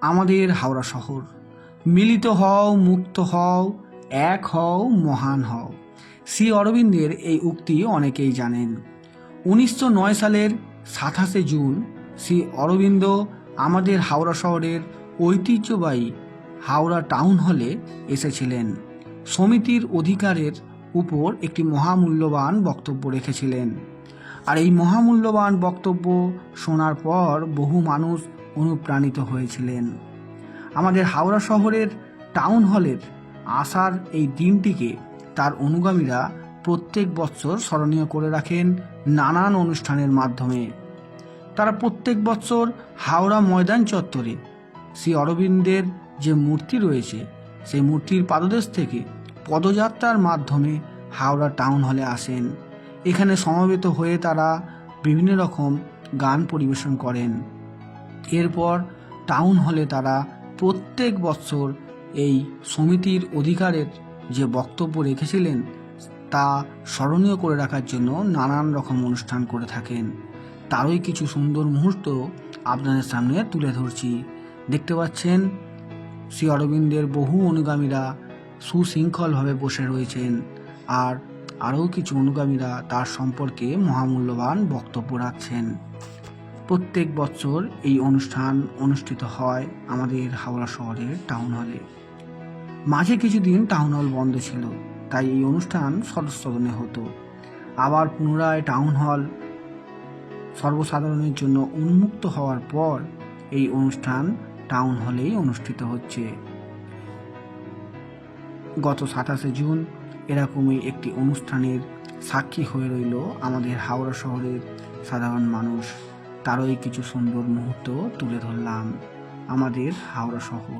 আমাদের হাওড়া শহর। মিলিত হও, মুক্ত হও, এক হও, মহান হও। শ্রী অরবিন্দের এই উক্তি অনেকেই জানেন। 1909 সালের 27 জুন শ্রী অরবিন্দ আমাদের হাওড়া শহরের ঐতিহ্যবাহী হাওড়া টাউন হলে এসেছিলেন। সমিতির অধিকারের উপর একটি মহামূল্যবান বক্তব্য রেখেছিলেন। আর এই মহামূল্যবান বক্তব্য শোনার পর বহু মানুষ অনুপ্রাণিত হয়েছিলেন। আমাদের হাওড়া শহরের টাউন হলের আসার এই দিনটিকে তার অনুগামীরা প্রত্যেক বছর স্মরণীয় করে রাখেন নানান অনুষ্ঠানের মাধ্যমে। তারা প্রত্যেক বছর হাওড়া ময়দান চত্বরে শ্রী অরবিন্দের যে মূর্তি রয়েছে সেই মূর্তির পাদদেশ থেকে পদযাত্রার মাধ্যমে হাওড়া টাউন হলে আসেন। এখানে সমবেত হয়ে তারা বিভিন্ন রকম গান পরিবেশন করেন। এরপর টাউন হলে তারা প্রত্যেক বছর এই সমিতির অধিকারের যে বক্তব্য রেখেছিলেন তা স্মরণীয় করে রাখার জন্য নানান রকম অনুষ্ঠান করে থাকেন। তারই কিছু সুন্দর মুহূর্ত আপনাদের সামনে তুলে ধরছি। দেখতে পাচ্ছেন শ্রী অরবিন্দের বহু অনুগামীরা সুশৃঙ্খলভাবে বসে রয়েছেন, আর আরও কিছু অনুগামীরা তার সম্পর্কে মহামূল্যবান বক্তব্য রাখছেন। প্রত্যেক বছর এই অনুষ্ঠান অনুষ্ঠিত হয় আমাদের হাওড়া শহরের টাউন হলে। মাঝে কিছুদিন টাউন হল বন্ধ ছিল, তাই এই অনুষ্ঠান সদস্যদনে হতো। আবার পুনরায় টাউন হল সর্বসাধারণের জন্য উন্মুক্ত হওয়ার পর এই অনুষ্ঠান টাউন হলেই অনুষ্ঠিত হচ্ছে। গত 27 জুন এরকমই একটি অনুষ্ঠানের সাক্ষী হয়ে রইল আমাদের হাওড়া শহরের সাধারণ মানুষ। তারই কিছু সুন্দর মুহূর্ত তুলে ধরলাম আমাদের হাওড়া শহর।